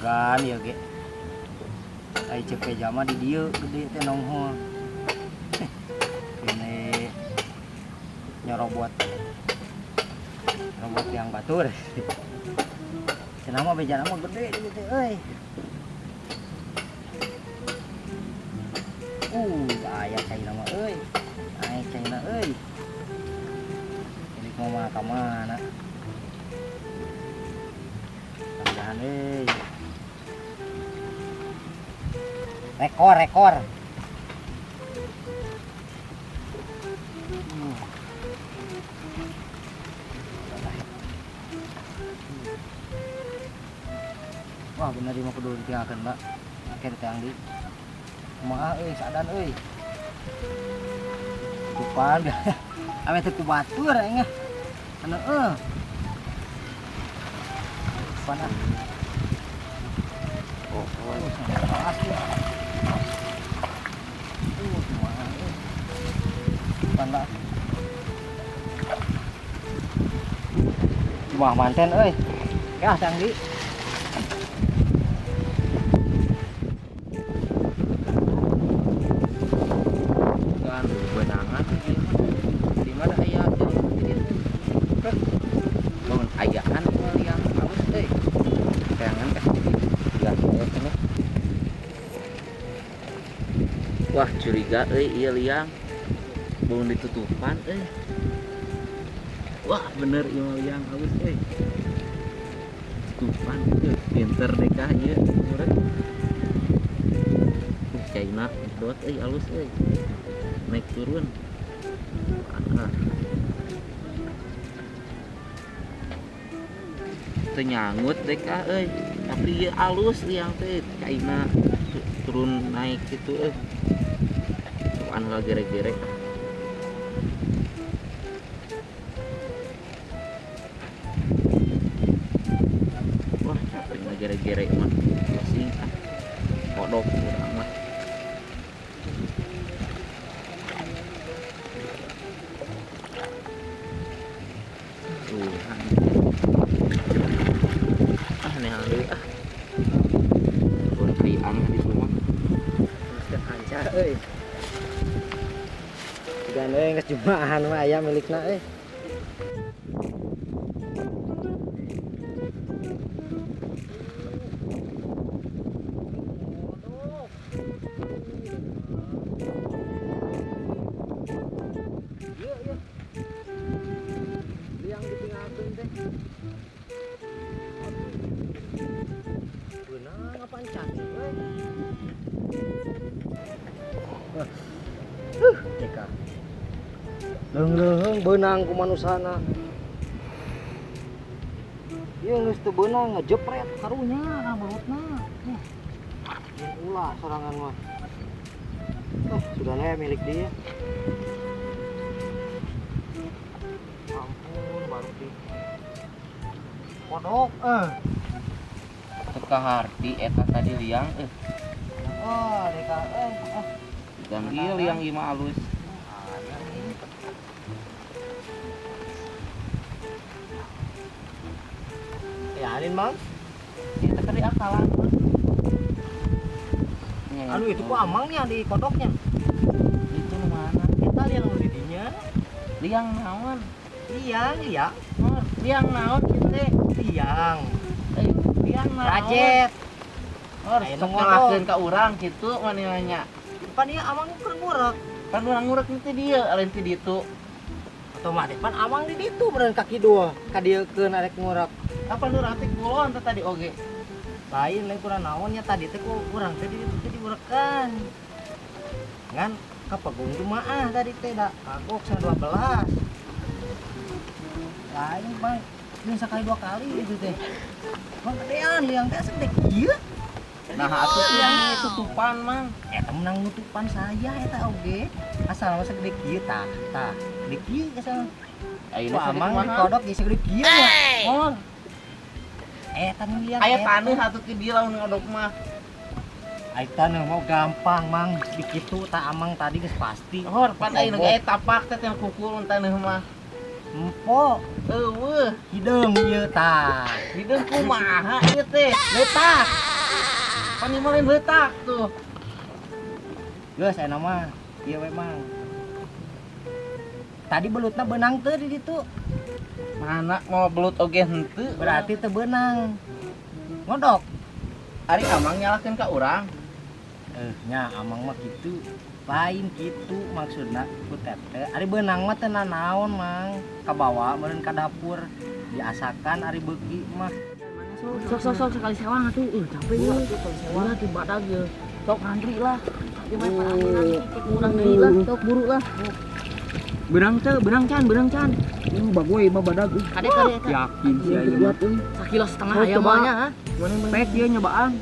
gan ya ge. Ai cepet jama di dieu gede teh nongho. Ini nyerobot robot yang batur. Cenah mah bejana mah gede di teh euy. Aya China mah euy. Aya China euy. Ini mah ka mana? Tambahan euy. Rekor. Wah bener di mah kudu ditinggalkeun Mbak. Akhir teh di. Kumaha euy sadan euy. Kupan. Ame teh ku batur engah. Anu Kupan ah. Oh, asli. Kumaha euy. Kupan lah. Kumaha manten euy. Kah Sang Di. Wah curiga iya liang belum ditutupan wah bener iya liang halus tutupan pinter deh kah iya murah China dot halus naik turun ternyanggut deh kah tapi iya halus liang teh China turun naik gitu anu gere-gere wah capek gere-gere mah sih kodok urang mah neang deui mun kriang di rumah Geus ancar euy. Gan euy geus jumaahan mah aya milikna euy. Liang ditinggalkeun teh. Beunang apaan cacing euy. Deka. Leung-leung beunang ku manusana. Ieu geus teu beunang ngejepret karunya ka mulutna. Ulah sorangan mah. Sudah lah milik dia. Ampun baru di kodok teka harti eta tadi liang oh deka dan ieu liang ieu mah alus ya alin Bang eta tadi akalan anu itu ku amangnya di kodoknya itu mana kita liang nu di dinya liang naon liang liang naon kitu teh liang liang naon rajet harus ngelakeun ka urang kitu manehna pan ieu amang keur ngurek kan urang ngurek teh dieu alen ti ditu otomatis pan amang di ditu beureun kaki dua ka dieu keun arek ngurek apa urang teh kulon teh tadi oge lain kurang naonnya tadi teh ku urang teh di ditu teh diurekan ngan kapegung jumaah tadi teh da kagok 12 lain Bang ini sekali 2 kali itu teh Bang gedean liang teh segede kieu nah atuh liang tutupan mang eta menang nutupan saya eta oge asal mah segede kieu tah gede kieu asal ayeuna amang di kodok geus segede kieu ya eta nu liang aya taneuh atuh ke dieu lamun ngodok mah ai taneuh mau gampang mang dikitu tak amang tadi geus pasti hor pan ayeuna ge tapak teh yang kukul taneuh mah empo eueuh hideung ieu tah hideung kumaha ieu teh letak Pan ieu mah lain leutak tuh. Geus aya nama. Ieu memang. Tadi belutna benang teu di ditu. Mana mau belut oge henteu. Berarti teu benang. Ngodok. Ari amang nyalakeun ka urang. Nya amang mah kitu. Lain kitu maksudna ku teteh. Ari benang mah teu nanaon, Mang. Kabawa meureun ka dapur. Diasakan ari beuki mah. Sok sekali sewang atuh. Capek ya. Ulah di badag ya. Sok ngantri lah. Ieu mah parang urang deui lah, sok buru lah. Benang can. Bagoy mah badag. Kade eta. Yakin sih Ieu buat euy. Sakilo setengah aya mah nya. Pek ieu nyobaan.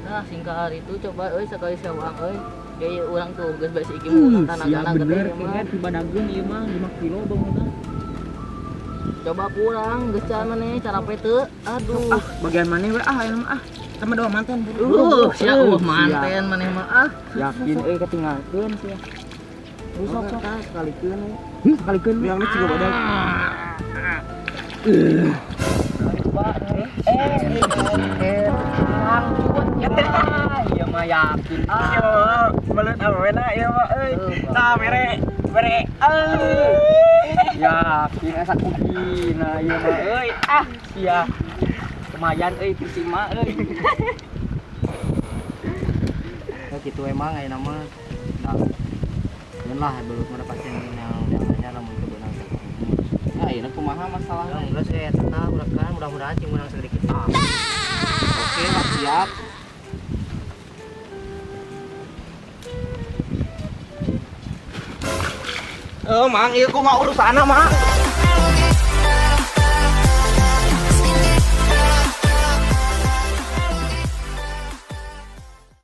Nah, singka hari itu coba euy sekali sewang euy. Kayak urang tuh geus basi iki mah tanah-tanah gede mah. Di badageun ieu mah 5 kilo bangunan. Coba kurang geus can maneh cara teu. Aduh. Bagian maneh we aya mah sama doa manten. Sia manten maneh mah Yakin euy katinggalkeun sia. Rusok sok Sekalikeun we. sekalikeun. Yang ciga badag. Ieu mah yakin. Belut awena ieu mah euy. Tah mere Yakin asa kugina ieu mah euy. Sia. Lumayan euy pusing mah euy. Kitu emang aya nama. Nah. Mun lah belut mah pasti yang nya lamun teu benang. Nah, ieu kumaha masalahna? Geus eta tah urekan mudah-mudahan cing menang sedikit. Oke, lah siap. Mang, ieu kumaha urusanna, Mang?